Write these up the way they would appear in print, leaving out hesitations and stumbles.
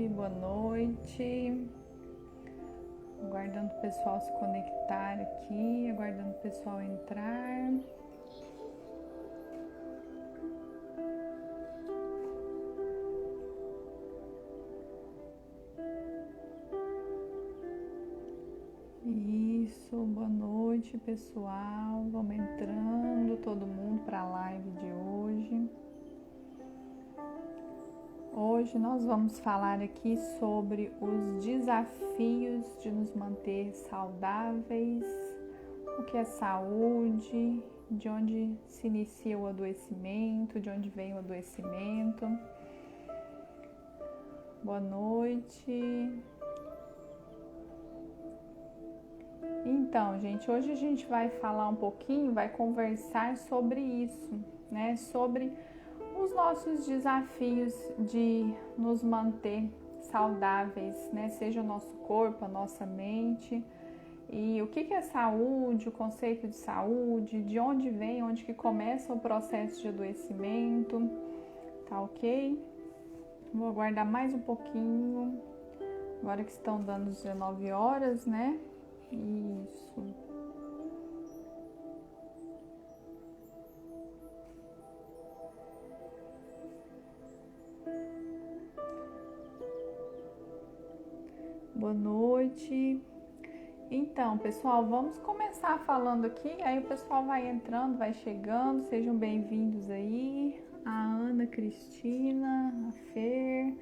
boa noite. Aguardando o pessoal se conectar aqui, aguardando o pessoal entrar. Isso, boa noite, pessoal. Vamos entrando, todo mundo para a live de hoje. Hoje nós vamos falar aqui sobre os desafios de nos manter saudáveis, o que é saúde, de onde se inicia o adoecimento, de onde vem o adoecimento. Boa noite. Então, gente, hoje a gente vai falar um pouquinho, vai conversar sobre isso, né? Sobre os nossos desafios de nos manter saudáveis, né? Seja o nosso corpo, a nossa mente. E o que é saúde, o conceito de saúde, de onde vem, onde que começa o processo de adoecimento, tá ok? Vou aguardar mais um pouquinho, agora que estão dando 19 horas, né? Isso. Boa noite. Então, pessoal, vamos começar falando aqui, aí o pessoal vai entrando, vai chegando, sejam bem-vindos aí, a Ana, Cristina, a Fer,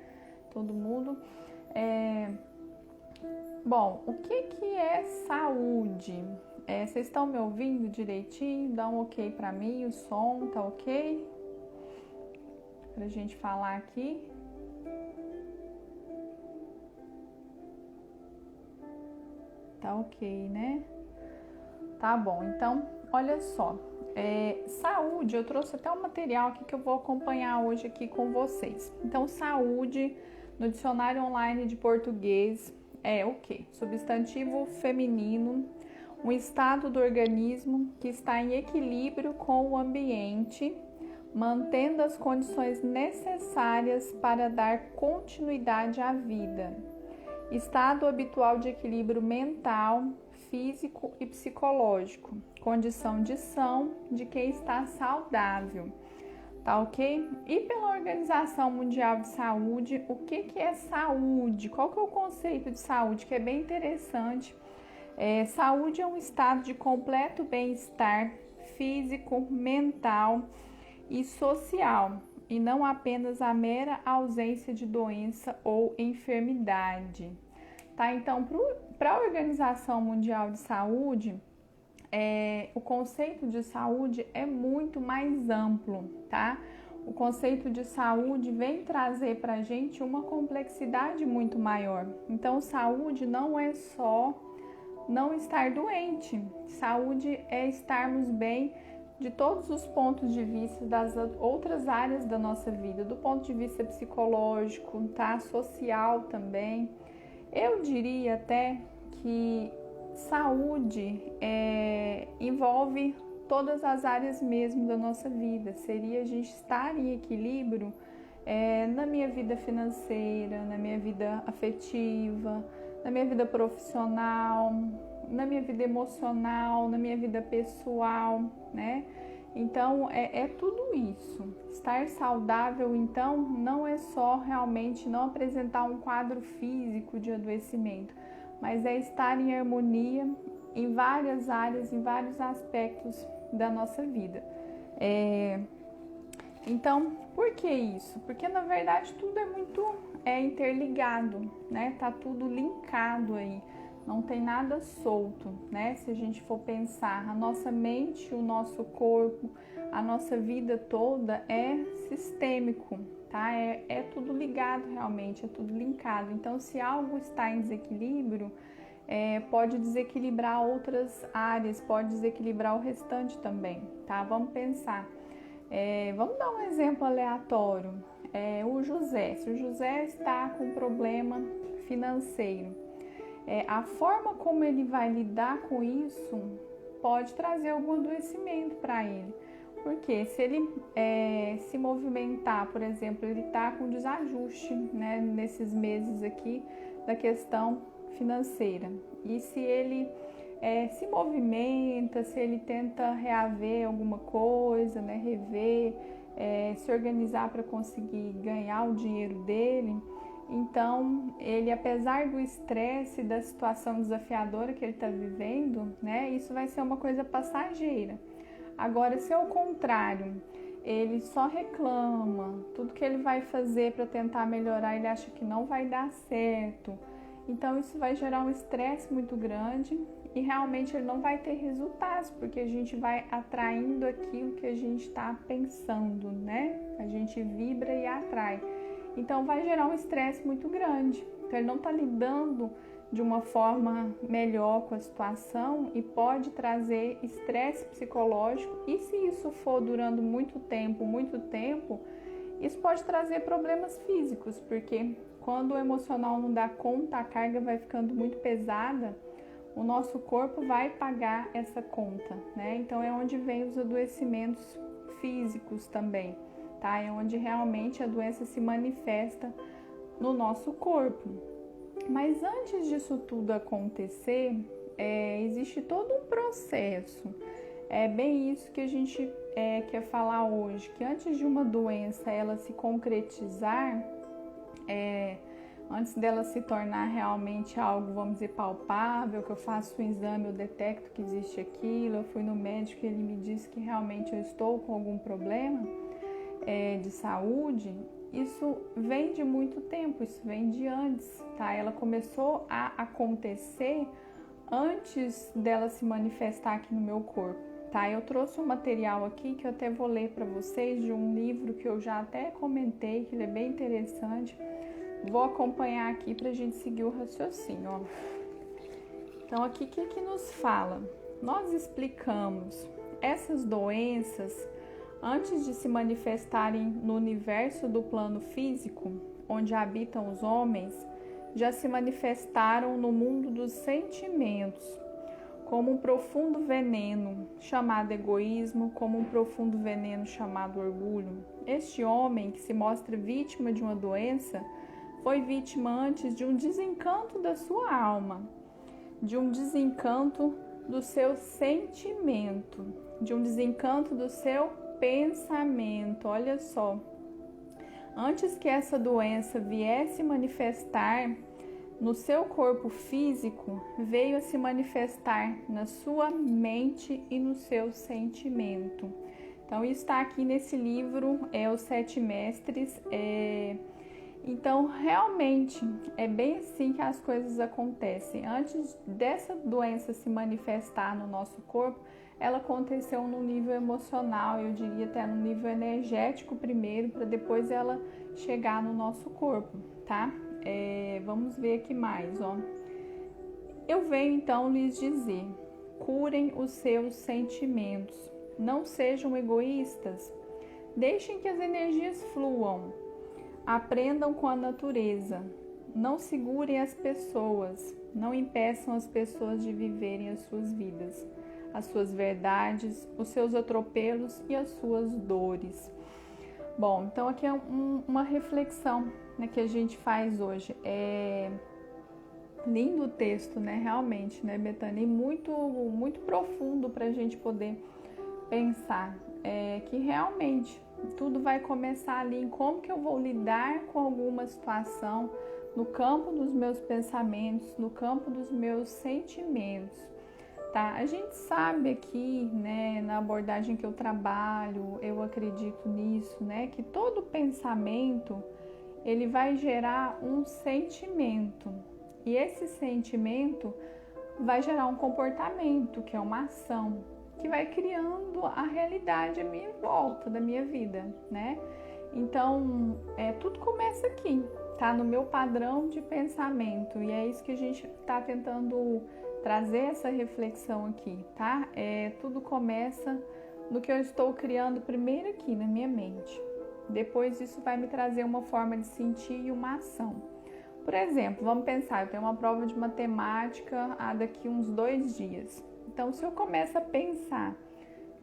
todo mundo. Bom, o que é saúde? Vocês estão me ouvindo direitinho? Dá um ok pra mim, o som tá ok? Pra gente falar aqui. Tá ok, né? Tá bom, então, olha só. Saúde, eu trouxe até um material aqui que eu vou acompanhar hoje aqui com vocês. Então, saúde, no dicionário online de português, é o quê? Substantivo feminino, um estado do organismo que está em equilíbrio com o ambiente, mantendo as condições necessárias para dar continuidade à vida. Estado habitual de equilíbrio mental, físico e psicológico. Condição de são de quem está saudável. Tá ok? E pela Organização Mundial de Saúde, o que é saúde? Qual que é o conceito de saúde? Que é bem interessante. Saúde é um estado de completo bem-estar físico, mental e social, e não apenas a mera ausência de doença ou enfermidade. Tá? Então, para a Organização Mundial de Saúde, o conceito de saúde é muito mais amplo, tá? O conceito de saúde vem trazer para a gente uma complexidade muito maior. Então, saúde não é só não estar doente. Saúde é estarmos bem de todos os pontos de vista das outras áreas da nossa vida, do ponto de vista psicológico, tá? Social também. Eu diria até que saúde envolve todas as áreas mesmo da nossa vida. Seria a gente estar em equilíbrio na minha vida financeira, na minha vida afetiva, na minha vida profissional, na minha vida emocional, na minha vida pessoal, né? Então, é tudo isso. Estar saudável, então, não é só realmente não apresentar um quadro físico de adoecimento, mas é estar em harmonia em várias áreas, em vários aspectos da nossa vida. Então, por que isso? Porque, na verdade, tudo é muito interligado, né? Tá tudo linkado aí. Não tem nada solto, né? Se a gente for pensar, a nossa mente, o nosso corpo, a nossa vida toda é sistêmico, tá? É tudo ligado realmente, é tudo linkado. Então, se algo está em desequilíbrio, pode desequilibrar outras áreas, pode desequilibrar o restante também, tá? Vamos pensar. Vamos dar um exemplo aleatório. O José, se o José está com problema financeiro, a forma como ele vai lidar com isso pode trazer algum adoecimento para ele. Porque se ele se movimentar, por exemplo, ele está com desajuste, né, nesses meses aqui da questão financeira. E se ele se movimenta, se ele tenta reaver alguma coisa, né, rever, se organizar para conseguir ganhar o dinheiro dele, então ele, apesar do estresse, da situação desafiadora que ele está vivendo, né, isso vai ser uma coisa passageira. Agora, se ao contrário, ele só reclama, tudo que ele vai fazer para tentar melhorar, ele acha que não vai dar certo, então isso vai gerar um estresse muito grande e realmente ele não vai ter resultados, porque a gente vai atraindo aquilo que a gente está pensando, né? A gente vibra e atrai. Então vai gerar um estresse muito grande. Então ele não está lidando de uma forma melhor com a situação e pode trazer estresse psicológico. E se isso for durando muito tempo, isso pode trazer problemas físicos, porque quando o emocional não dá conta, a carga vai ficando muito pesada, o nosso corpo vai pagar essa conta, né? Então é onde vem os adoecimentos físicos também, tá? É onde realmente a doença se manifesta no nosso corpo. Mas antes disso tudo acontecer, existe todo um processo. É bem isso que a gente quer falar hoje, que antes de uma doença ela se concretizar, antes dela se tornar realmente algo, vamos dizer, palpável, que eu faço um exame, eu detecto que existe aquilo, eu fui no médico e ele me disse que realmente eu estou com algum problema de saúde, isso vem de muito tempo, isso vem de antes, tá? Ela começou a acontecer antes dela se manifestar aqui no meu corpo, tá? Eu trouxe um material aqui que eu até vou ler para vocês, de um livro que eu já até comentei, que ele é bem interessante. Vou acompanhar aqui para a gente seguir o raciocínio, ó. Então, aqui o que nos fala? Nós explicamos essas doenças antes de se manifestarem no universo do plano físico, onde habitam os homens, já se manifestaram no mundo dos sentimentos, como um profundo veneno chamado egoísmo, como um profundo veneno chamado orgulho. Este homem que se mostra vítima de uma doença foi vítima antes de um desencanto da sua alma, de um desencanto do seu sentimento, de um desencanto do seu pensamento. Olha só, antes que essa doença viesse manifestar no seu corpo físico, veio a se manifestar na sua mente e no seu sentimento. Então, isso está aqui nesse livro, Os Sete Mestres. Então, realmente, é bem assim que as coisas acontecem. Antes dessa doença se manifestar no nosso corpo, ela aconteceu no nível emocional, eu diria até no nível energético primeiro, para depois ela chegar no nosso corpo, tá? Vamos ver aqui mais, ó. Eu venho então lhes dizer: curem os seus sentimentos, não sejam egoístas, deixem que as energias fluam. Aprendam com a natureza, não segurem as pessoas, não impeçam as pessoas de viverem as suas vidas, as suas verdades, os seus atropelos e as suas dores. Bom, então aqui é uma reflexão, né, que a gente faz hoje. Lindo o texto, né, realmente, né, Betânia, e muito profundo para a gente poder pensar, que realmente tudo vai começar ali em como que eu vou lidar com alguma situação no campo dos meus pensamentos, no campo dos meus sentimentos, tá? A gente sabe aqui, né, na abordagem que eu trabalho, eu acredito nisso, né, que todo pensamento, ele vai gerar um sentimento, e esse sentimento vai gerar um comportamento, que é uma ação, que vai criando a realidade à minha volta, da minha vida, né? Então, tudo começa aqui, tá? No meu padrão de pensamento, e é isso que a gente tá tentando trazer essa reflexão aqui, tá? Tudo começa no que eu estou criando primeiro aqui na minha mente. Depois isso vai me trazer uma forma de sentir e uma ação. Por exemplo, vamos pensar, eu tenho uma prova de matemática daqui uns 2 dias. Então, se eu começo a pensar,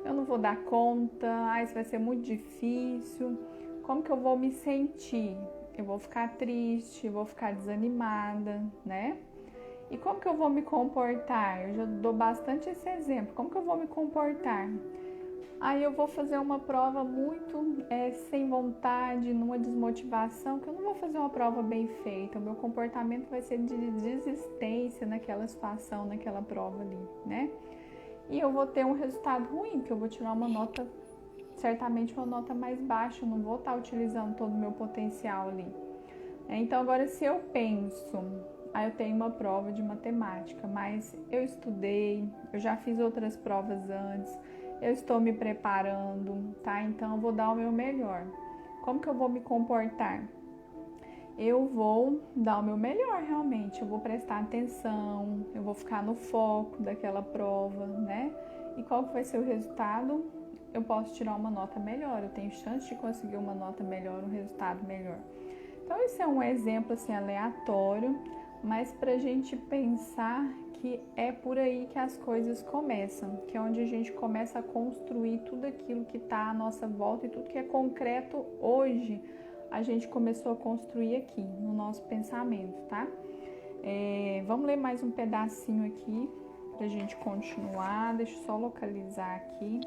eu não vou dar conta, isso vai ser muito difícil, como que eu vou me sentir? Eu vou ficar triste, eu vou ficar desanimada, né? E como que eu vou me comportar? Eu já dou bastante esse exemplo. Como que eu vou me comportar? Aí eu vou fazer uma prova muito sem vontade, numa desmotivação, que eu não vou fazer uma prova bem feita. O meu comportamento vai ser de desistência naquela situação, naquela prova ali, né? E eu vou ter um resultado ruim, porque eu vou tirar uma nota, certamente uma nota mais baixa, eu não vou estar utilizando todo o meu potencial ali. Então agora se eu penso, aí eu tenho uma prova de matemática, mas eu estudei, eu já fiz outras provas antes, eu estou me preparando, tá? Então eu vou dar o meu melhor. Como que eu vou me comportar? Eu vou dar o meu melhor realmente, eu vou prestar atenção, eu vou ficar no foco daquela prova, né? E qual que vai ser o resultado? Eu posso tirar uma nota melhor, eu tenho chance de conseguir uma nota melhor, um resultado melhor. Então esse é um exemplo assim aleatório, mas pra gente pensar que é por aí que as coisas começam, que é onde a gente começa a construir tudo aquilo que está à nossa volta e tudo que é concreto hoje, a gente começou a construir aqui no nosso pensamento, tá? Vamos ler mais um pedacinho aqui pra gente continuar, deixa eu só localizar aqui.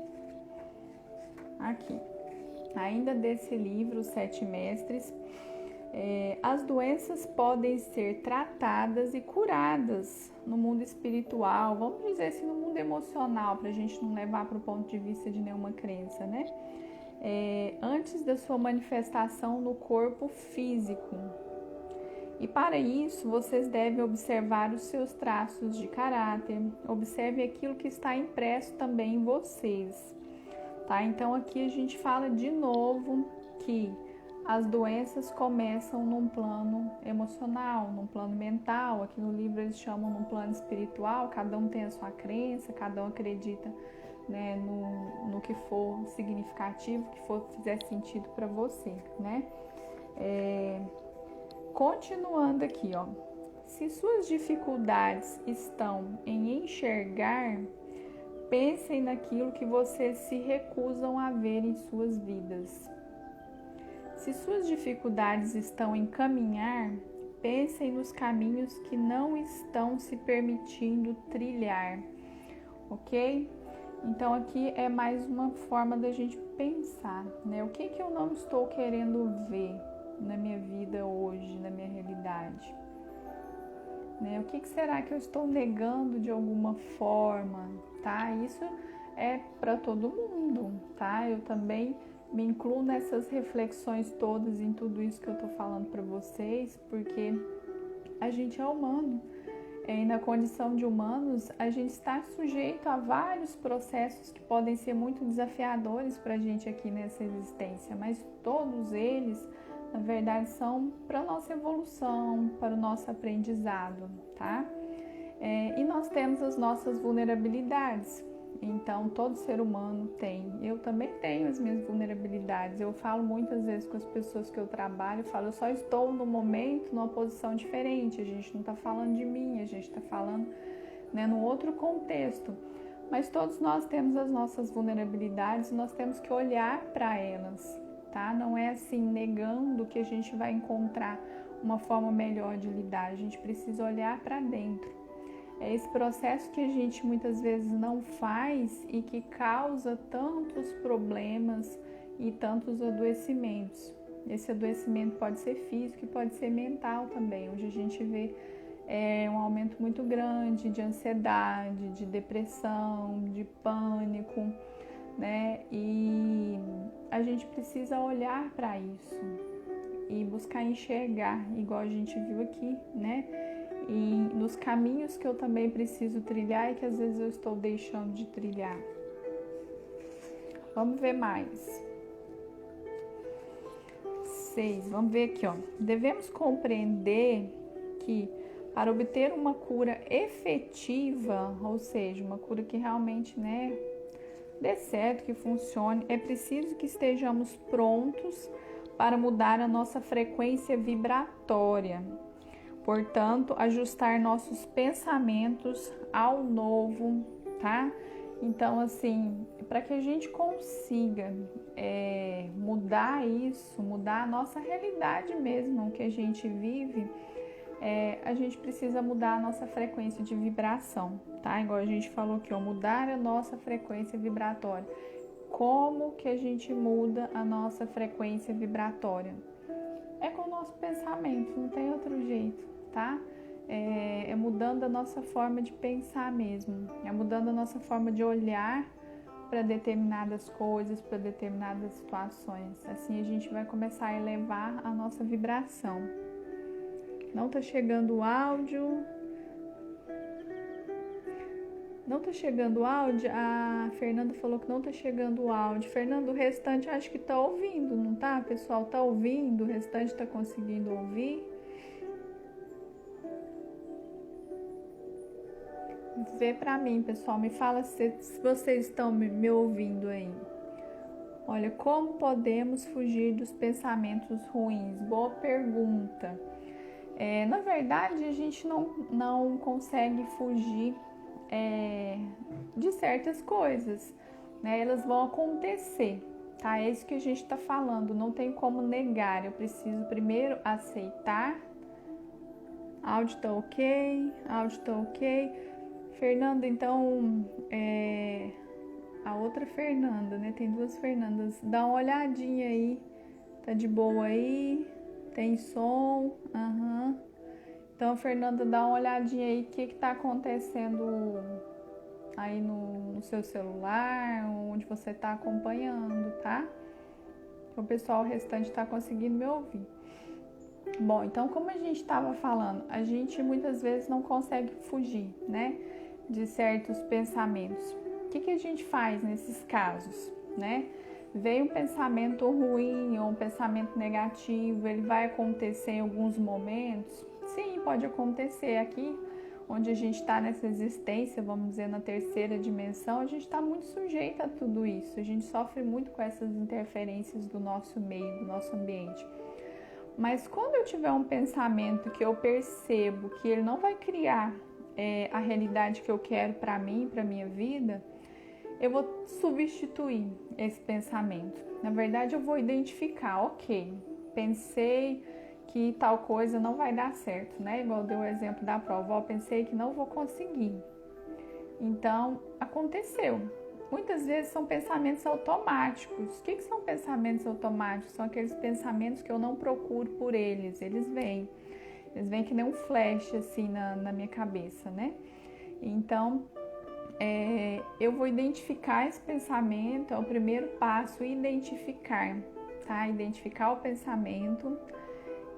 Aqui, ainda desse livro, Os Sete Mestres. As doenças podem ser tratadas e curadas no mundo espiritual, vamos dizer assim, no mundo emocional, para a gente não levar para o ponto de vista de nenhuma crença, né? Antes da sua manifestação no corpo físico. E para isso, vocês devem observar os seus traços de caráter, observe aquilo que está impresso também em vocês, tá? Então aqui a gente fala de novo que as doenças começam num plano emocional, num plano mental. Aqui no livro eles chamam num plano espiritual, cada um tem a sua crença, cada um acredita, né, no que for significativo, que fizer sentido para você, né? Continuando aqui, ó. Se suas dificuldades estão em enxergar, pensem naquilo que vocês se recusam a ver em suas vidas. Se suas dificuldades estão em caminhar, pensem nos caminhos que não estão se permitindo trilhar, ok? Então aqui é mais uma forma da gente pensar, né? O que eu não estou querendo ver na minha vida hoje, na minha realidade? Né? O que será que eu estou negando de alguma forma, tá? Isso é para todo mundo, tá? Eu também me incluo nessas reflexões todas, em tudo isso que eu tô falando para vocês, porque a gente é humano. E na condição de humanos, a gente está sujeito a vários processos que podem ser muito desafiadores para a gente aqui nessa existência, mas todos eles, na verdade, são para a nossa evolução, para o nosso aprendizado, tá? E nós temos as nossas vulnerabilidades. Então, todo ser humano tem. Eu também tenho as minhas vulnerabilidades. Eu falo muitas vezes com as pessoas que eu trabalho, eu só estou no momento numa posição diferente. A gente não está falando de mim, a gente está falando, né, num outro contexto. Mas todos nós temos as nossas vulnerabilidades e nós temos que olhar para elas, tá? Não é assim, negando que a gente vai encontrar uma forma melhor de lidar. A gente precisa olhar para dentro. É esse processo que a gente muitas vezes não faz e que causa tantos problemas e tantos adoecimentos. Esse adoecimento pode ser físico e pode ser mental também, onde a gente vê um aumento muito grande de ansiedade, de depressão, de pânico, né? E a gente precisa olhar para isso e buscar enxergar, igual a gente viu aqui, né? E nos caminhos que eu também preciso trilhar e que às vezes eu estou deixando de trilhar. Vamos ver mais. 6. Vamos ver aqui, ó. Devemos compreender que para obter uma cura efetiva, ou seja, uma cura que realmente, né, dê certo, que funcione, é preciso que estejamos prontos para mudar a nossa frequência vibratória. Portanto, ajustar nossos pensamentos ao novo, tá? Então, assim, para que a gente consiga mudar isso, mudar a nossa realidade mesmo, o que a gente vive, a gente precisa mudar a nossa frequência de vibração, tá? Igual a gente falou aqui, ó, mudar a nossa frequência vibratória. Como que a gente muda a nossa frequência vibratória? É com o nosso pensamento, não tem outro jeito, tá? É mudando a nossa forma de pensar mesmo, é mudando a nossa forma de olhar para determinadas coisas, para determinadas situações. Assim a gente vai começar a elevar a nossa vibração. Não tá chegando o áudio. Não tá chegando o áudio? A Fernanda falou que não tá chegando o áudio. Fernanda, o restante acho que tá ouvindo, não tá? Pessoal, tá ouvindo? O restante tá conseguindo ouvir? Vê pra mim, pessoal. Me fala se vocês estão me ouvindo aí. Olha, como podemos fugir dos pensamentos ruins? Boa pergunta. Na verdade, a gente não consegue fugir de certas coisas, né? Elas vão acontecer, tá? É isso que a gente tá falando, não tem como negar, eu preciso primeiro aceitar. Áudio tá ok, áudio tá ok. Fernanda, então, a outra Fernanda, né? Tem duas Fernandas, dá uma olhadinha aí, tá de boa aí? Tem som? Aham. Então, Fernanda, dá uma olhadinha aí, o que tá acontecendo aí no seu celular, onde você tá acompanhando, tá? O pessoal restante tá conseguindo me ouvir. Bom, então, como a gente estava falando, a gente muitas vezes não consegue fugir, né, de certos pensamentos. O que a gente faz nesses casos, né? Veio um pensamento ruim ou um pensamento negativo, ele vai acontecer em alguns momentos? Sim, pode acontecer. Aqui, onde a gente está nessa existência, vamos dizer, na terceira dimensão, a gente está muito sujeito a tudo isso. A gente sofre muito com essas interferências do nosso meio, do nosso ambiente. Mas quando eu tiver um pensamento que eu percebo que ele não vai criar a realidade que eu quero para mim, para minha vida, eu vou substituir esse pensamento. Na verdade, eu vou identificar, ok, pensei que tal coisa não vai dar certo, né? Igual deu o exemplo da prova, eu pensei que não vou conseguir. Então, aconteceu. Muitas vezes são pensamentos automáticos. O que são pensamentos automáticos? São aqueles pensamentos que eu não procuro por eles. Eles vêm que nem um flash assim na minha cabeça, né? Então, eu vou identificar esse pensamento, é o primeiro passo, identificar, tá? Identificar o pensamento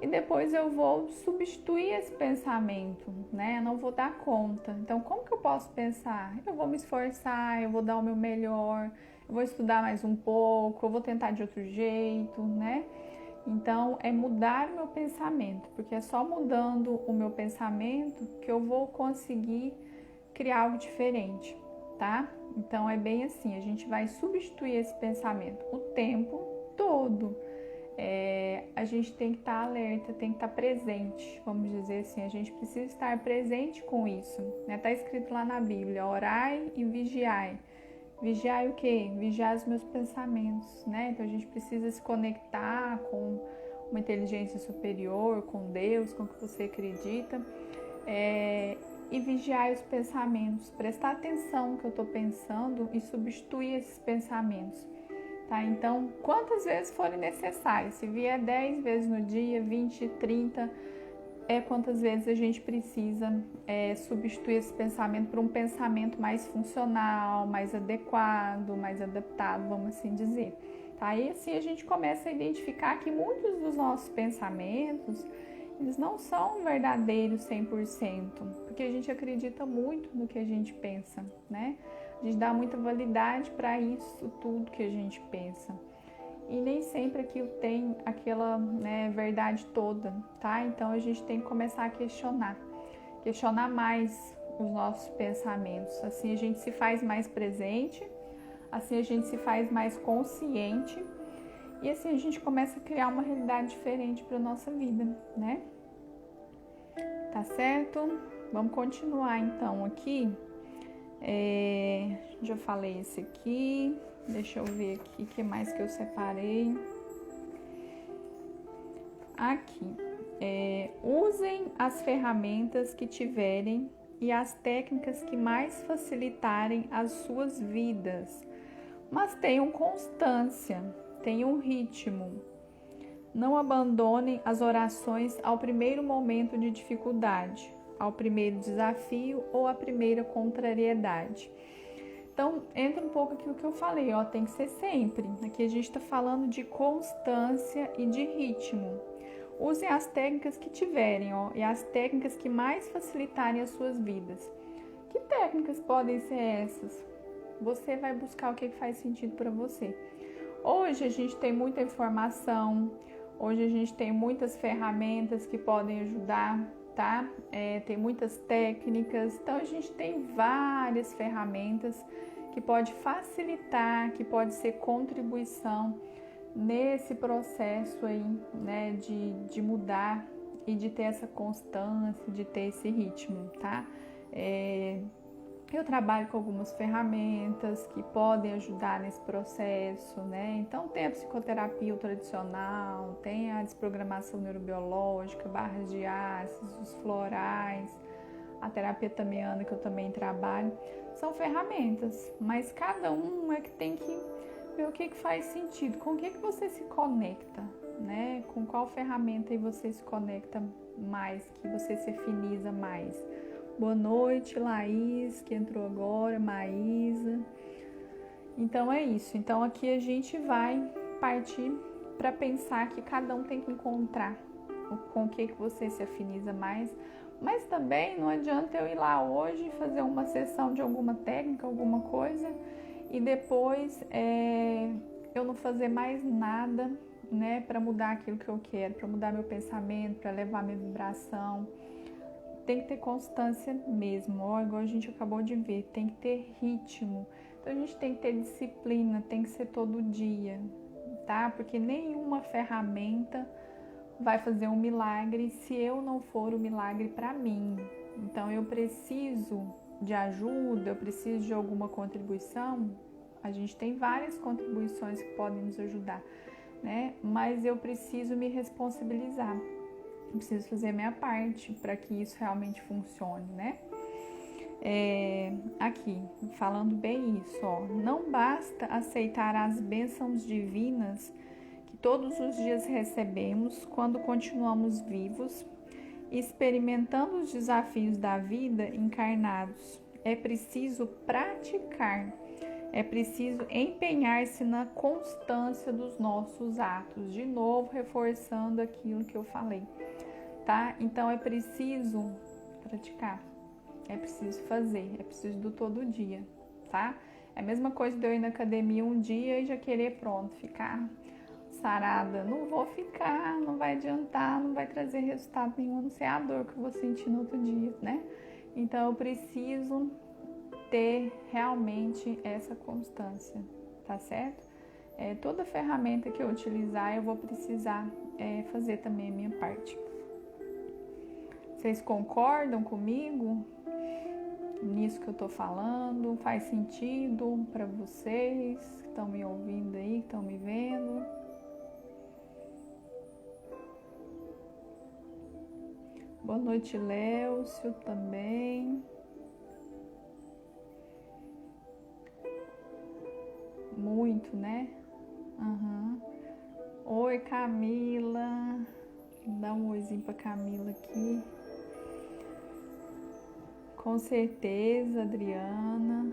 e depois eu vou substituir esse pensamento, né? Eu não vou dar conta. Então, como que eu posso pensar? Eu vou me esforçar, eu vou dar o meu melhor, eu vou estudar mais um pouco, eu vou tentar de outro jeito, né? Então, é mudar o meu pensamento, porque é só mudando o meu pensamento que eu vou conseguir criar algo diferente, tá? Então, é bem assim, a gente vai substituir esse pensamento o tempo todo. A gente tem que estar alerta, tem que estar presente, vamos dizer assim, a gente precisa estar presente com isso, né? Tá escrito lá na Bíblia, orai e vigiai. Vigiai o quê? Vigiar os meus pensamentos, né? Então a gente precisa se conectar com uma inteligência superior, com Deus, com o que você acredita, e vigiar os pensamentos, prestar atenção no que eu estou pensando e substituir esses pensamentos. Tá? Então, quantas vezes forem necessárias, se vier 10 vezes no dia, 20, 30, quantas vezes a gente precisa substituir esse pensamento por um pensamento mais funcional, mais adequado, mais adaptado, vamos assim dizer. Tá? E assim a gente começa a identificar que muitos dos nossos pensamentos, eles não são verdadeiros 100%, porque a gente acredita muito no que a gente pensa, né? A gente dá muita validade para isso tudo que a gente pensa. E nem sempre aquilo tem aquela, né, verdade toda, tá? Então a gente tem que começar a questionar mais os nossos pensamentos. Assim a gente se faz mais presente, assim a gente se faz mais consciente e assim a gente começa a criar uma realidade diferente para nossa vida, né? Tá certo? Vamos continuar então aqui. Já falei esse aqui. Deixa eu ver aqui o que mais que eu separei. Aqui. Usem as ferramentas que tiverem e as técnicas que mais facilitarem as suas vidas. Mas tenham constância, tenham ritmo. Não abandonem as orações ao primeiro momento de dificuldade, ao primeiro desafio ou à primeira contrariedade. Então, entra um pouco aqui o que eu falei, ó, tem que ser sempre. Aqui a gente está falando de constância e de ritmo. Usem as técnicas que tiverem, ó, e as técnicas que mais facilitarem as suas vidas. Que técnicas podem ser essas? Você vai buscar o que faz sentido para você. Hoje a gente tem muita informação, hoje a gente tem muitas ferramentas que podem ajudar, tá? Tem muitas técnicas, então a gente tem várias ferramentas que pode facilitar, que pode ser contribuição nesse processo aí, né, de mudar e de ter essa constância, de ter esse ritmo, tá? Eu trabalho com algumas ferramentas que podem ajudar nesse processo, né? Então tem a psicoterapia tradicional, tem a desprogramação neurobiológica, barras de ácidos, os florais, a terapia tamiana que eu também trabalho. São ferramentas, mas cada um é que tem que ver o que faz sentido, com o que você se conecta, né? Com qual ferramenta aí você se conecta mais, que você se afiniza mais. Boa noite, Laís, que entrou agora, Maísa. Então é isso. Então aqui a gente vai partir para pensar que cada um tem que encontrar com o que você se afiniza mais. Mas também não adianta eu ir lá hoje e fazer uma sessão de alguma técnica, alguma coisa, e depois eu não fazer mais nada, né, para mudar aquilo que eu quero, para mudar meu pensamento, para levar minha vibração. Tem que ter constância mesmo, ó, igual a gente acabou de ver, tem que ter ritmo. Então a gente tem que ter disciplina, tem que ser todo dia, tá? Porque nenhuma ferramenta vai fazer um milagre se eu não for o milagre para mim. Então eu preciso de ajuda, eu preciso de alguma contribuição. A gente tem várias contribuições que podem nos ajudar, né? Mas eu preciso me responsabilizar. Eu preciso fazer a minha parte para que isso realmente funcione, né? Aqui, falando bem isso, ó, não basta aceitar as bênçãos divinas que todos os dias recebemos quando continuamos vivos, experimentando os desafios da vida encarnados. É preciso praticar, é preciso empenhar-se na constância dos nossos atos, de novo reforçando aquilo que eu falei. Tá? Então é preciso praticar, é preciso fazer, é preciso do todo dia, tá? É a mesma coisa de eu ir na academia um dia e já querer pronto, ficar sarada. Não vou ficar, não vai adiantar, não vai trazer resultado nenhum, a não ser a dor que eu vou sentir no outro dia, né? Então eu preciso ter realmente essa constância, tá certo? Toda ferramenta que eu utilizar, eu vou precisar fazer também a minha parte. Vocês concordam comigo nisso que eu tô falando? Faz sentido para vocês que estão me ouvindo aí, que estão me vendo? Boa noite, Léucio, também. Muito, né? Uhum. Oi, Camila. Dá um oizinho pra Camila aqui. Com certeza, Adriana.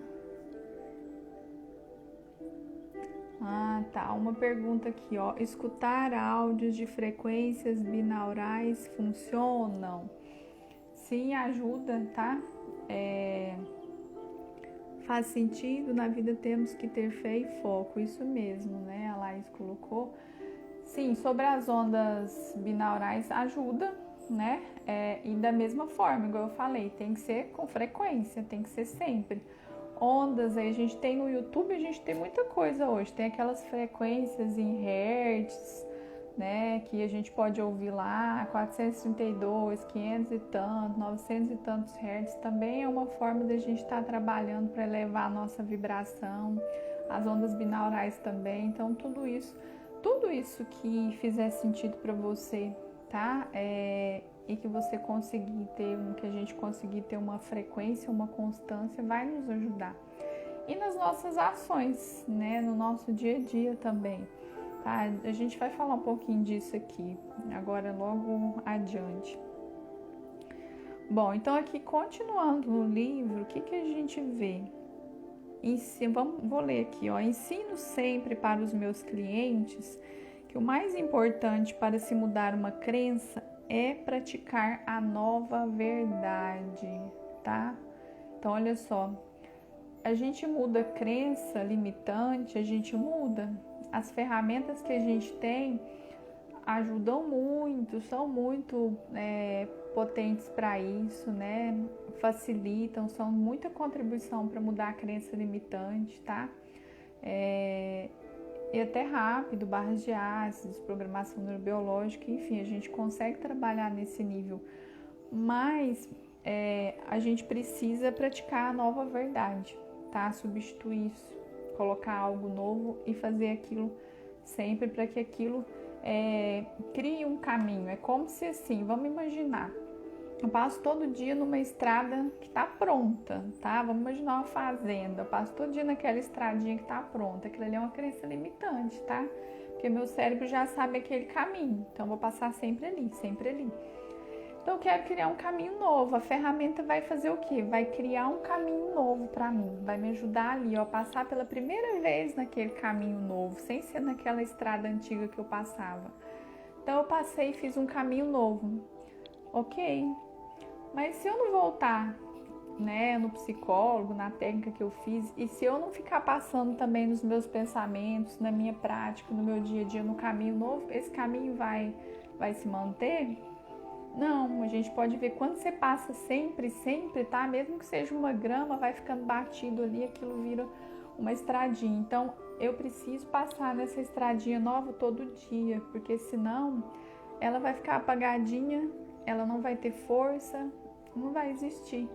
Tá. Uma pergunta aqui, ó. Escutar áudios de frequências binaurais funcionam? Sim, ajuda, tá? Faz sentido, na vida temos que ter fé e foco. Isso mesmo, né? A Laís colocou. Sim, sobre as ondas binaurais ajuda, né? E da mesma forma, igual eu falei, tem que ser com frequência, tem que ser sempre. Ondas, aí a gente tem no YouTube, a gente tem muita coisa hoje. Tem aquelas frequências em hertz, né, que a gente pode ouvir lá, 432, 500 e tanto, 900 e tantos hertz, também é uma forma da gente estar trabalhando para elevar a nossa vibração, as ondas binaurais também. Então tudo isso que fizer sentido para você, tá? E que você que a gente conseguir ter uma frequência, uma constância, vai nos ajudar. E nas nossas ações, né, no nosso dia a dia também. Tá? A gente vai falar um pouquinho disso aqui, agora logo adiante. Bom, então aqui continuando no livro, o que a gente vê? Vou ler aqui, ó. Ensino sempre para os meus clientes que o mais importante para se mudar uma crença é praticar a nova verdade, tá? Então, olha só, a gente muda a crença limitante, a gente muda. As ferramentas que a gente tem ajudam muito, são muito potentes para isso, né? Facilitam, são muita contribuição para mudar a crença limitante, tá? E até rápido, barras de ácidos, programação neurobiológica, enfim, a gente consegue trabalhar nesse nível, mas a gente precisa praticar a nova verdade, tá? Substituir isso, colocar algo novo e fazer aquilo sempre para que aquilo crie um caminho. É como se assim, vamos imaginar, eu passo todo dia numa estrada que está pronta, tá? Vamos imaginar uma fazenda, eu passo todo dia naquela estradinha que está pronta. Aquilo ali é uma crença limitante, tá? Porque meu cérebro já sabe aquele caminho, então eu vou passar sempre ali, sempre ali. Então eu quero criar um caminho novo. A ferramenta vai fazer o quê? Vai criar um caminho novo para mim, vai me ajudar ali, ó, a passar pela primeira vez naquele caminho novo, sem ser naquela estrada antiga que eu passava. Então eu passei e fiz um caminho novo, ok? Mas se eu não voltar, né, no psicólogo, na técnica que eu fiz, e se eu não ficar passando também nos meus pensamentos, na minha prática, no meu dia a dia, no caminho novo, esse caminho vai se manter? Não, a gente pode ver quando você passa sempre, tá? Mesmo que seja uma grama, vai ficando batido ali, aquilo vira uma estradinha. Então, eu preciso passar nessa estradinha nova todo dia, porque senão ela vai ficar apagadinha, ela não vai ter força, não vai existir,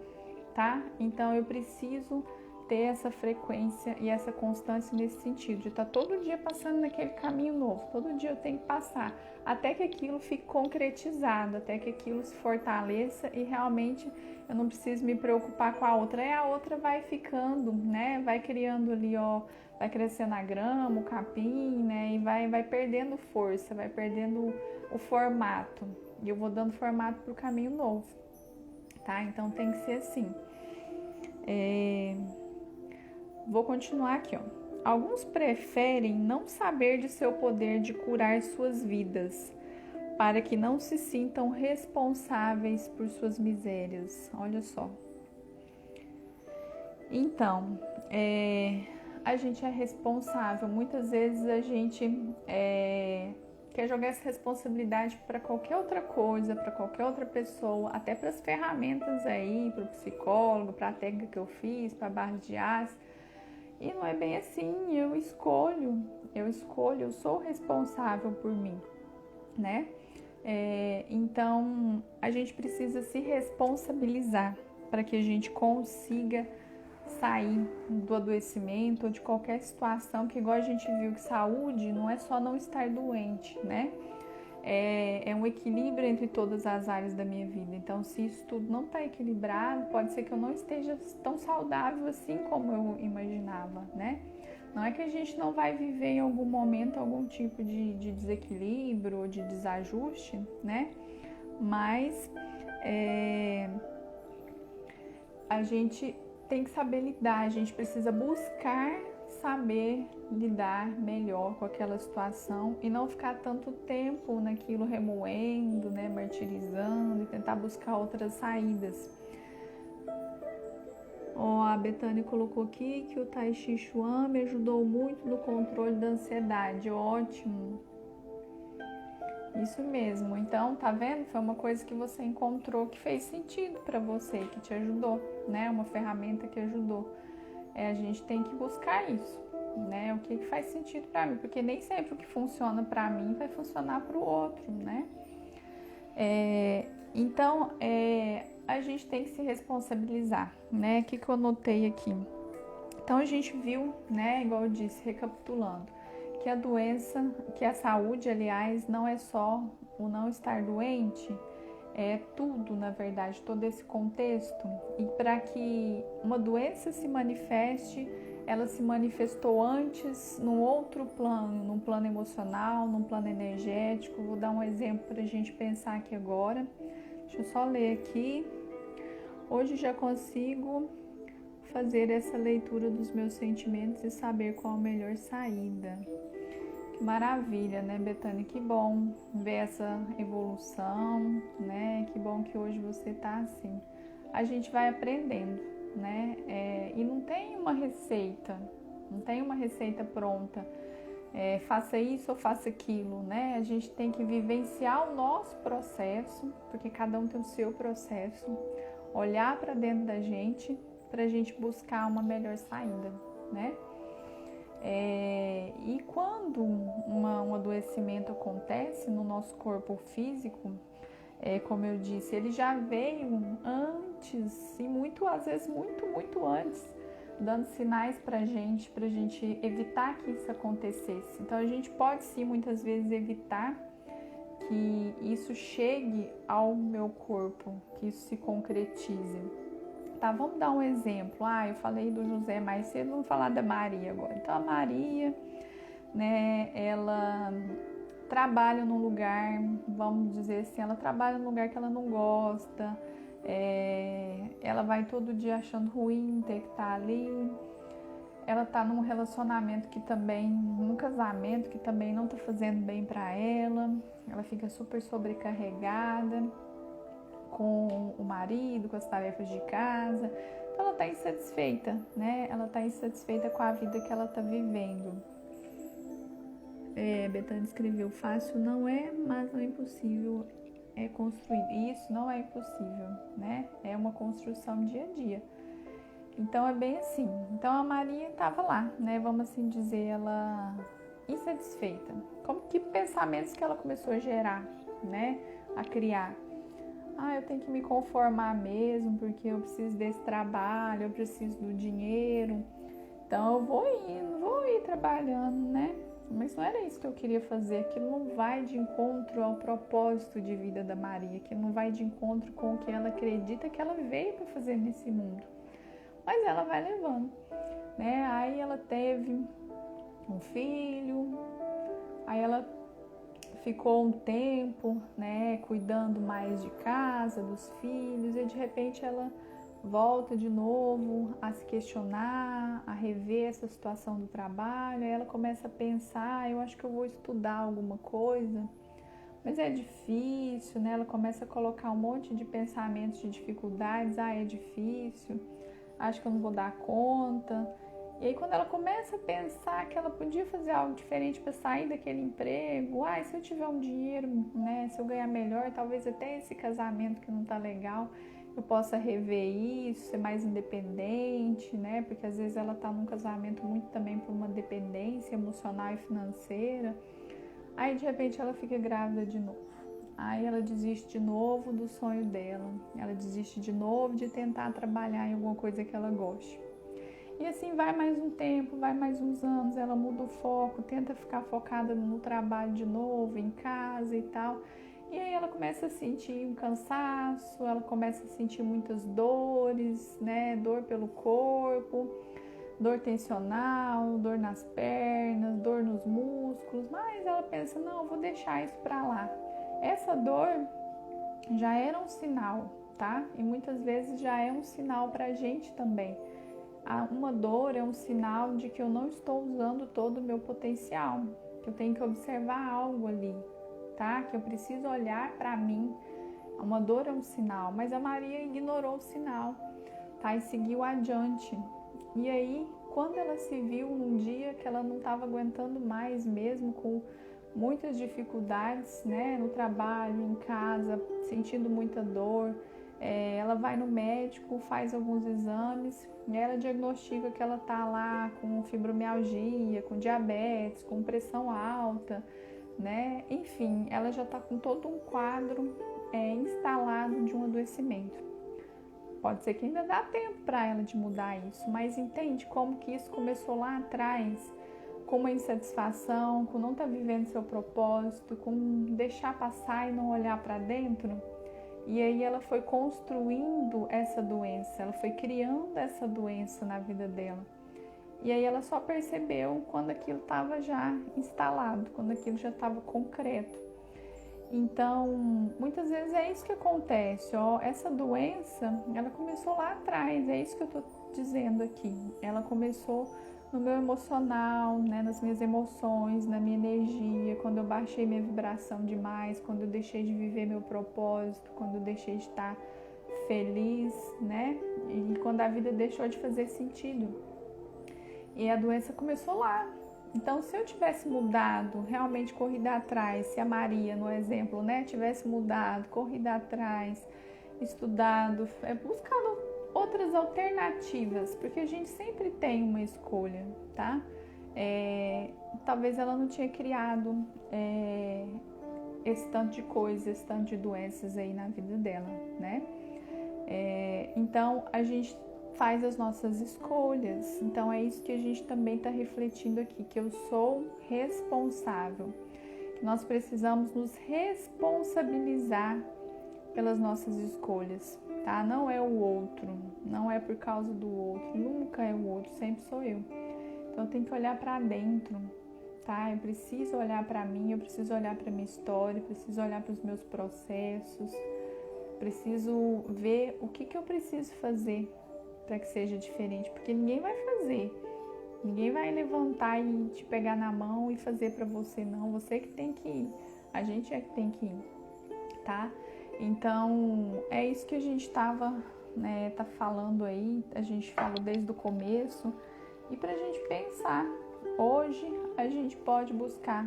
tá? Então, eu preciso ter essa frequência e essa constância nesse sentido, de estar todo dia passando naquele caminho novo, todo dia eu tenho que passar, até que aquilo fique concretizado, até que aquilo se fortaleça e realmente eu não preciso me preocupar com a outra, a outra vai ficando, né, vai criando ali, ó, vai crescendo a grama, o capim, né, e vai perdendo força, vai perdendo o formato, e eu vou dando formato para o caminho novo, tá? Então tem que ser assim. Vou continuar aqui, ó. Alguns preferem não saber de seu poder de curar suas vidas, para que não se sintam responsáveis por suas misérias. Olha só. Então, a gente é responsável. Muitas vezes a gente quer jogar essa responsabilidade para qualquer outra coisa, para qualquer outra pessoa, até para as ferramentas aí, para o psicólogo, para a técnica que eu fiz, para a barra de aço. E não é bem assim, eu escolho, eu sou responsável por mim, né? Então, a gente precisa se responsabilizar para que a gente consiga sair do adoecimento ou de qualquer situação, que igual a gente viu que saúde não é só não estar doente, né? É um equilíbrio entre todas as áreas da minha vida. Então, se isso tudo não está equilibrado, pode ser que eu não esteja tão saudável assim como eu imaginava, né? Não é que a gente não vai viver em algum momento algum tipo de desequilíbrio ou de desajuste, né? Mas a gente tem que saber lidar, a gente precisa buscar saber lidar melhor com aquela situação e não ficar tanto tempo naquilo remoendo, né, martirizando e tentar buscar outras saídas. A Betânia colocou aqui que o Tai Chi Chuan me ajudou muito no controle da ansiedade. Ótimo! Isso mesmo. Então, tá vendo? Foi uma coisa que você encontrou que fez sentido para você, que te ajudou, né? Uma ferramenta que ajudou. A gente tem que buscar isso, né? O que faz sentido para mim, porque nem sempre o que funciona para mim vai funcionar para o outro, né? Então, a gente tem que se responsabilizar, né? O que eu anotei aqui? Então, a gente viu, né, igual eu disse, recapitulando, que a doença, que a saúde, aliás, não é só o não estar doente, é tudo, na verdade, todo esse contexto. E para que uma doença se manifeste, ela se manifestou antes num outro plano, num plano emocional, num plano energético. Vou dar um exemplo para a gente pensar aqui agora. Deixa eu só ler aqui. Hoje já consigo fazer essa leitura dos meus sentimentos e saber qual a melhor saída. Que maravilha, né, Betânia? Que bom ver essa evolução, né? Que bom que hoje você tá assim. A gente vai aprendendo, né? E não tem uma receita, não tem uma receita pronta. Faça isso ou faça aquilo, né? A gente tem que vivenciar o nosso processo, porque cada um tem o seu processo, olhar para dentro da gente, para a gente buscar uma melhor saída, né? E quando um adoecimento acontece no nosso corpo físico, como eu disse, ele já veio antes e às vezes muito antes, dando sinais para a gente evitar que isso acontecesse. Então a gente pode sim muitas vezes evitar que isso chegue ao meu corpo, que isso se concretize. Tá, vamos dar um exemplo. Eu falei do José mais cedo, vamos falar da Maria agora. Então a Maria, né, ela trabalha num lugar, vamos dizer assim, ela trabalha num lugar que ela não gosta, ela vai todo dia achando ruim ter que estar ali. Ela tá num relacionamento num casamento que também não tá fazendo bem para ela. Ela fica super sobrecarregada com o marido, com as tarefas de casa. Então ela tá insatisfeita, né? Ela tá insatisfeita com a vida que ela tá vivendo. Betânia escreveu, fácil não é, mas não é impossível construir. Isso não é impossível, né? É uma construção dia a dia. Então é bem assim. Então a Maria estava lá, né? Vamos assim dizer, ela insatisfeita. Que pensamentos que ela começou a gerar, né? A criar. Eu tenho que me conformar mesmo, porque eu preciso desse trabalho, eu preciso do dinheiro. Então eu vou ir trabalhando, né? Mas não era isso que eu queria fazer. Aquilo não vai de encontro ao propósito de vida da Maria. Aquilo não vai de encontro com o que ela acredita que ela veio para fazer nesse mundo. Mas ela vai levando, né? Aí ela teve um filho, aí ela ficou um tempo, né, cuidando mais de casa, dos filhos, e de repente ela volta de novo a se questionar, a rever essa situação do trabalho. Aí ela começa a pensar, eu acho que eu vou estudar alguma coisa, mas é difícil, né? Ela começa a colocar um monte de pensamentos de dificuldades, é difícil, acho que eu não vou dar conta. E aí quando ela começa a pensar que ela podia fazer algo diferente para sair daquele emprego, se eu tiver um dinheiro, né, se eu ganhar melhor, talvez até esse casamento que não tá legal, eu possa rever isso, ser mais independente, né, porque às vezes ela tá num casamento muito também por uma dependência emocional e financeira. Aí de repente ela fica grávida de novo. Aí ela desiste de novo do sonho dela, ela desiste de novo de tentar trabalhar em alguma coisa que ela goste. E assim vai mais um tempo, vai mais uns anos, ela muda o foco, tenta ficar focada no trabalho de novo, em casa e tal. E aí ela começa a sentir um cansaço, ela começa a sentir muitas dores, né? Dor pelo corpo, dor tensional, dor nas pernas, dor nos músculos. Mas ela pensa, não, vou deixar isso pra lá. Essa dor já era um sinal, tá? E muitas vezes já é um sinal pra gente também. Uma dor é um sinal de que eu não estou usando todo o meu potencial, que eu tenho que observar algo ali, tá? Que eu preciso olhar para mim. Uma dor é um sinal, mas a Maria ignorou o sinal, tá? E seguiu adiante. E aí, quando ela se viu num dia que ela não estava aguentando mais mesmo, com muitas dificuldades, né? No trabalho, em casa, sentindo muita dor, ela vai no médico, faz alguns exames, e ela diagnostica que ela tá lá com fibromialgia, com diabetes, com pressão alta, né? Enfim, ela já tá com todo um quadro instalado de um adoecimento. Pode ser que ainda dá tempo para ela de mudar isso, mas entende como que isso começou lá atrás, com uma insatisfação, com não estar vivendo seu propósito, com deixar passar e não olhar para dentro? E aí ela foi construindo essa doença, ela foi criando essa doença na vida dela. E aí ela só percebeu quando aquilo estava já instalado, quando aquilo já estava concreto. Então, muitas vezes é isso que acontece, ó, essa doença, ela começou lá atrás, é isso que eu tô dizendo aqui. Ela começou no meu emocional, né, nas minhas emoções, na minha energia, quando eu baixei minha vibração demais, quando eu deixei de viver meu propósito, quando eu deixei de estar feliz, né, e quando a vida deixou de fazer sentido. E a doença começou lá. Então, se eu tivesse mudado, realmente corrido atrás, se a Maria, no exemplo, né, tivesse mudado, corrido atrás, estudado, buscado outras alternativas, porque a gente sempre tem uma escolha, tá? Talvez ela não tinha criado esse tanto de coisas, esse tanto de doenças aí na vida dela, né? Então, a gente faz as nossas escolhas. Então é isso que a gente também está refletindo aqui, que eu sou responsável, que nós precisamos nos responsabilizar pelas nossas escolhas, tá? Não é o outro, não é por causa do outro, nunca é o outro, sempre sou eu. Então eu tenho que olhar para dentro, tá? Eu preciso olhar para mim, eu preciso olhar para minha história, eu preciso olhar para os meus processos, preciso ver o que eu preciso fazer para que seja diferente, porque ninguém vai fazer, ninguém vai levantar e te pegar na mão e fazer para você, não, você que tem que ir, a gente é que tem que ir, tá? Então é isso que a gente tá falando aí, a gente falou desde o começo, e pra gente pensar, hoje a gente pode buscar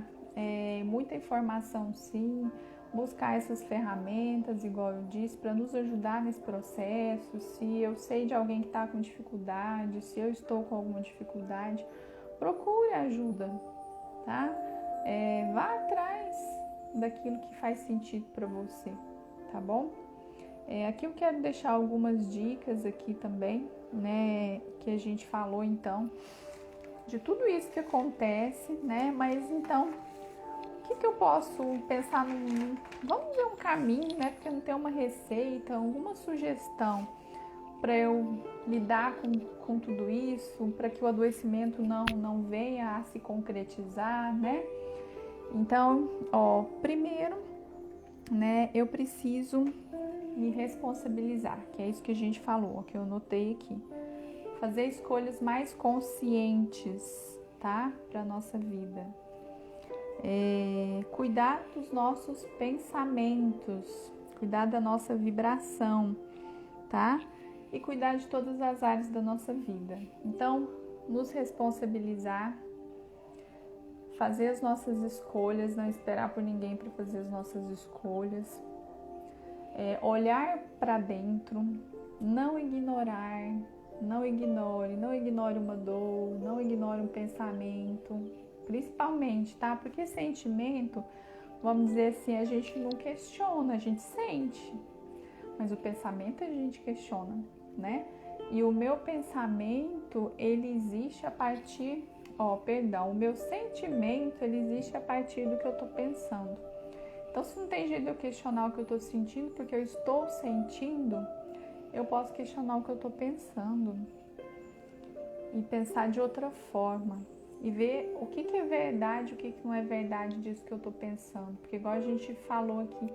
muita informação, sim, buscar essas ferramentas, igual eu disse, para nos ajudar nesse processo. Se eu sei de alguém que está com dificuldade, se eu estou com alguma dificuldade, procure ajuda, tá? Vá atrás daquilo que faz sentido para você, tá bom? Aqui eu quero deixar algumas dicas aqui também, né, que a gente falou então, de tudo isso que acontece, né, mas então, o que eu posso pensar vamos ver um caminho, né? Porque não tem uma receita, alguma sugestão para eu lidar com tudo isso, para que o adoecimento não venha a se concretizar, né? Então, primeiro, né, eu preciso me responsabilizar, que é isso que a gente falou, que eu anotei aqui. Fazer escolhas mais conscientes, tá? Para a nossa vida. Cuidar dos nossos pensamentos, cuidar da nossa vibração, tá? E cuidar de todas as áreas da nossa vida. Então, nos responsabilizar, fazer as nossas escolhas, não esperar por ninguém para fazer as nossas escolhas, olhar para dentro, não ignorar, não ignore uma dor, não ignore um pensamento, principalmente, tá? Porque sentimento, vamos dizer assim, a gente não questiona, a gente sente, mas o pensamento a gente questiona, né? E o meu pensamento, ele existe a partir, o meu sentimento, ele existe a partir do que eu tô pensando. Então, se não tem jeito de eu questionar o que eu tô sentindo, porque eu estou sentindo, eu posso questionar o que eu tô pensando e pensar de outra forma. E ver o que é verdade, o que não é verdade disso que eu tô pensando. Porque igual a gente falou aqui,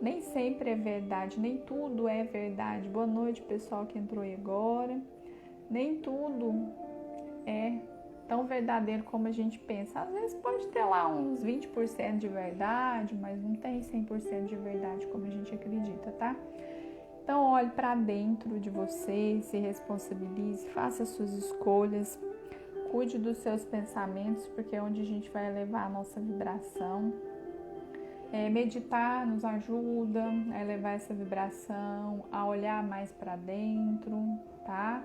nem sempre é verdade, nem tudo é verdade. Boa noite, pessoal que entrou aí agora. Nem tudo é tão verdadeiro como a gente pensa. Às vezes pode ter lá uns 20% de verdade, mas não tem 100% de verdade como a gente acredita, tá? Então olhe para dentro de você, se responsabilize, faça as suas escolhas. Cuide dos seus pensamentos, porque é onde a gente vai elevar a nossa vibração. Meditar nos ajuda a elevar essa vibração, a olhar mais para dentro, tá?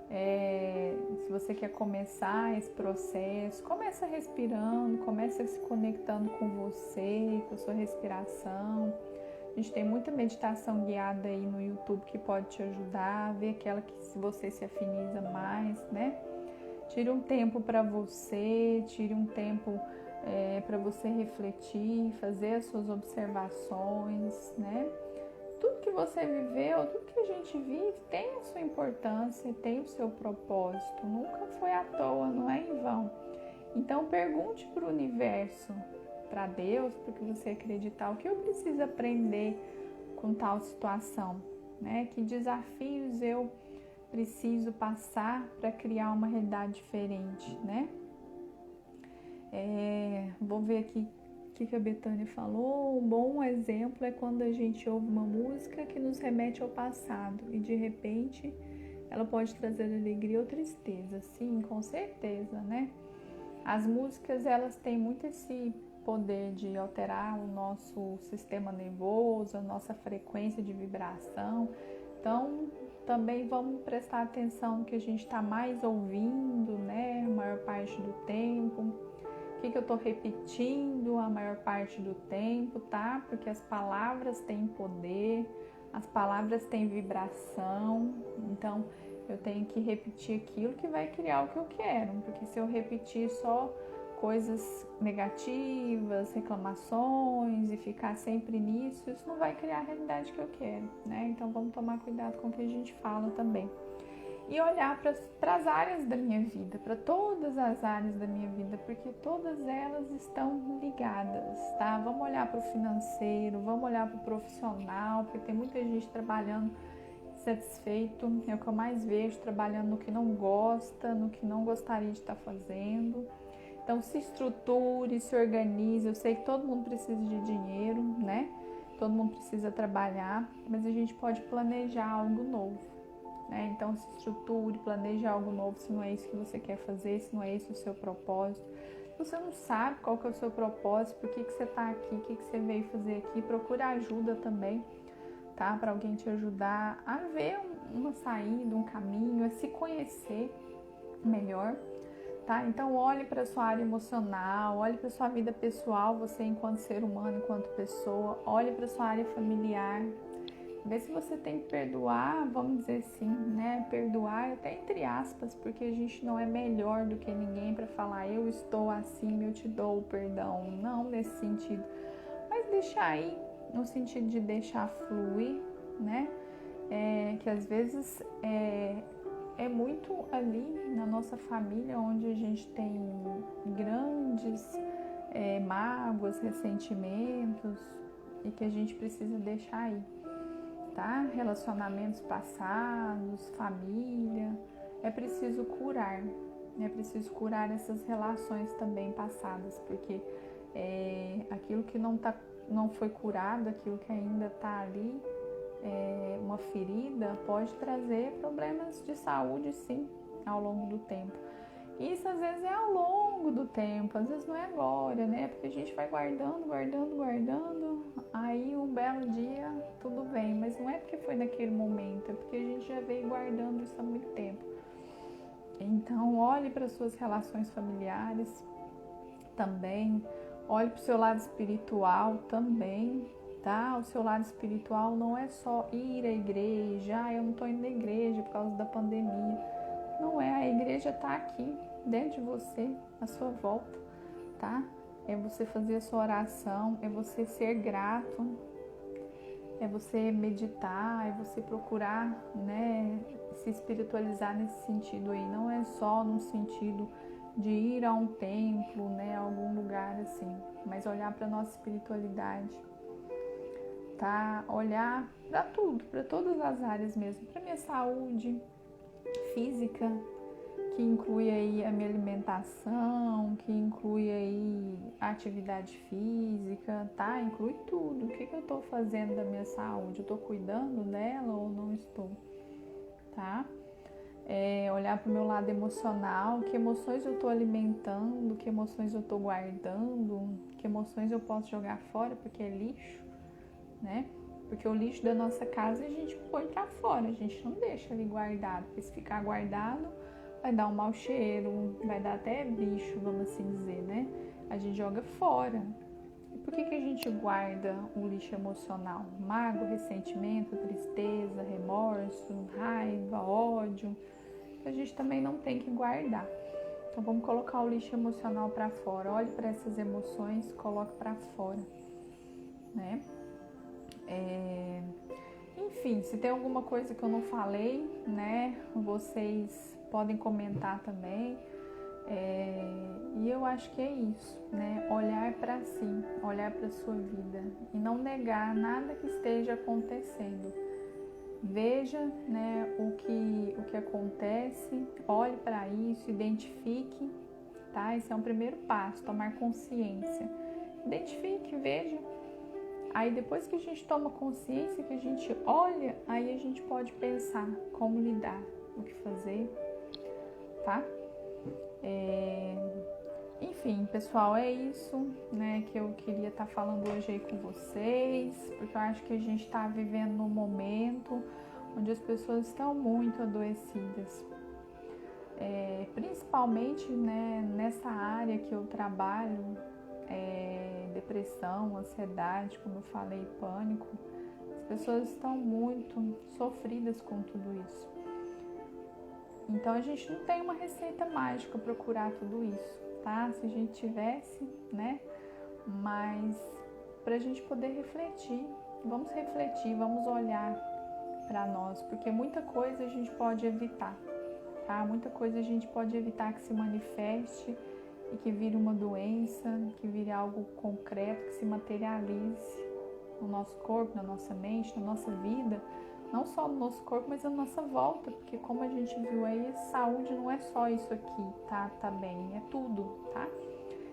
Se você quer começar esse processo, começa respirando, começa se conectando com você, com a sua respiração. A gente tem muita meditação guiada aí no YouTube que pode te ajudar, ver aquela que você se afiniza mais, né? Tire um tempo para você, tire um tempo para você refletir, fazer as suas observações, né? Tudo que você viveu, tudo que a gente vive tem a sua importância, tem o seu propósito, nunca foi à toa, não é em vão. Então pergunte para o universo, para Deus, para que você acreditar, o que eu preciso aprender com tal situação, né? Que desafios eu preciso passar para criar uma realidade diferente, né? Vou ver aqui o que a Betânia falou. Um bom exemplo é quando a gente ouve uma música que nos remete ao passado e de repente ela pode trazer alegria ou tristeza. Sim, com certeza, né? As músicas, elas têm muito esse poder de alterar o nosso sistema nervoso, a nossa frequência de vibração. Então, também vamos prestar atenção no que a gente está mais ouvindo, né? A maior parte do tempo. O que eu estou repetindo a maior parte do tempo, tá? Porque as palavras têm poder, as palavras têm vibração. Então, eu tenho que repetir aquilo que vai criar o que eu quero. Porque se eu repetir só coisas negativas, reclamações e ficar sempre nisso, isso não vai criar a realidade que eu quero, né? Então vamos tomar cuidado com o que a gente fala também. E olhar para as áreas da minha vida, para todas as áreas da minha vida, porque todas elas estão ligadas, tá? Vamos olhar para o financeiro, vamos olhar para o profissional, porque tem muita gente trabalhando insatisfeito, é o que eu mais vejo, trabalhando no que não gosta, no que não gostaria de estar fazendo. Então se estruture, se organize. Eu sei que todo mundo precisa de dinheiro, né? Todo mundo precisa trabalhar, mas a gente pode planejar algo novo, né? Então se estruture, planeje algo novo, se não é isso que você quer fazer, se não é esse o seu propósito. Se você não sabe qual que é o seu propósito, por que você está aqui, o que você veio fazer aqui, procure ajuda também, tá? Para alguém te ajudar a ver uma saída, um caminho, a se conhecer melhor. Tá? Então olhe para a sua área emocional, olhe para a sua vida pessoal, você enquanto ser humano, enquanto pessoa, olhe para a sua área familiar, vê se você tem que perdoar, vamos dizer assim, né? Perdoar até entre aspas, porque a gente não é melhor do que ninguém para falar eu estou assim, eu te dou o perdão, não nesse sentido, mas deixar aí, no sentido de deixar fluir, né? Que às vezes é muito ali na nossa família onde a gente tem grandes mágoas, ressentimentos e que a gente precisa deixar aí, tá? Relacionamentos passados, família, é preciso curar essas relações também passadas, porque aquilo que não foi curado, aquilo que ainda está ali, uma ferida, pode trazer problemas de saúde, sim, ao longo do tempo. Isso às vezes é ao longo do tempo, às vezes não é agora, né? Porque a gente vai guardando, aí um belo dia tudo bem, mas não é porque foi naquele momento, é porque a gente já veio guardando isso há muito tempo. Então olhe para suas relações familiares também, olhe para o seu lado espiritual também, tá? O seu lado espiritual não é só ir à igreja, eu não estou indo na igreja por causa da pandemia. Não é, a igreja está aqui, dentro de você, à sua volta, tá? É você fazer a sua oração, é você ser grato, é você meditar, é você procurar, né, se espiritualizar nesse sentido aí. Não é só no sentido de ir a um templo, né, a algum lugar assim, mas olhar para a nossa espiritualidade, tá? Olhar para tudo, para todas as áreas mesmo, para minha saúde física, que inclui aí a minha alimentação, que inclui aí a atividade física, tá? Inclui tudo. O que eu tô fazendo da minha saúde? Eu tô cuidando dela ou não estou, tá? Olhar para o meu lado emocional, que emoções eu tô alimentando, que emoções eu tô guardando, que emoções eu posso jogar fora porque é lixo, né? Porque o lixo da nossa casa a gente põe pra fora, a gente não deixa ali guardado, porque se ficar guardado vai dar um mau cheiro, vai dar até bicho, vamos assim dizer, né? A gente joga fora. E por que a gente guarda o lixo emocional? Mágoa, ressentimento, tristeza, remorso, raiva, ódio, que a gente também não tem que guardar. Então vamos colocar o lixo emocional para fora. Olhe para essas emoções, coloque para fora, né? Enfim, se tem alguma coisa que eu não falei, né? Vocês podem comentar também. E eu acho que é isso, né? Olhar para si, olhar para sua vida e não negar nada que esteja acontecendo. Veja, né, o que acontece, olhe para isso, identifique, tá? Esse é um primeiro passo, tomar consciência. Identifique, veja. Aí depois que a gente toma consciência, que a gente olha, aí a gente pode pensar como lidar, o que fazer, tá? Enfim, pessoal, é isso, né, que eu queria estar falando hoje aí com vocês, porque eu acho que a gente está vivendo um momento onde as pessoas estão muito adoecidas, principalmente, né, nessa área que eu trabalho, depressão, ansiedade, como eu falei, pânico. As pessoas estão muito sofridas com tudo isso. Então a gente não tem uma receita mágica para curar tudo isso, tá? Se a gente tivesse, né? Mas para a gente poder refletir, vamos olhar para nós, porque muita coisa a gente pode evitar, tá? Muita coisa a gente pode evitar que se manifeste e que vire uma doença, que vire algo concreto, que se materialize no nosso corpo, na nossa mente, na nossa vida. Não só no nosso corpo, mas na nossa volta, porque como a gente viu aí, saúde não é só isso aqui, tá bem, é tudo, tá?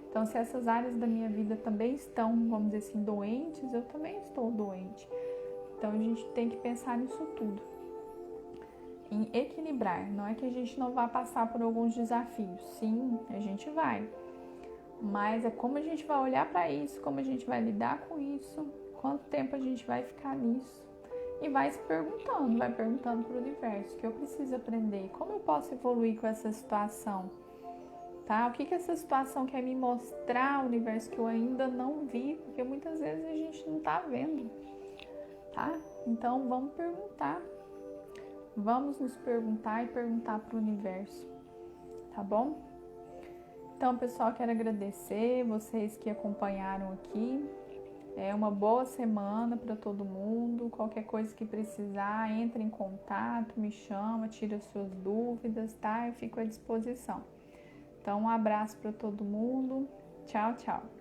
Então, se essas áreas da minha vida também estão, vamos dizer assim, doentes, eu também estou doente. Então, a gente tem que pensar nisso tudo. Em equilibrar, não é que a gente não vá passar por alguns desafios, sim, a gente vai. Mas é como a gente vai olhar para isso, como a gente vai lidar com isso, quanto tempo a gente vai ficar nisso. E vai se perguntando, vai perguntando para o universo o que eu preciso aprender, como eu posso evoluir com essa situação, tá? O que essa situação quer me mostrar, o universo, que eu ainda não vi, porque muitas vezes a gente não tá vendo, tá? Então vamos perguntar, vamos nos perguntar e perguntar para o universo, tá bom? Então, pessoal, quero agradecer vocês que acompanharam aqui. Uma boa semana para todo mundo. Qualquer coisa que precisar, entre em contato, me chama, tira suas dúvidas, tá? Eu fico à disposição. Então, um abraço para todo mundo. Tchau, tchau.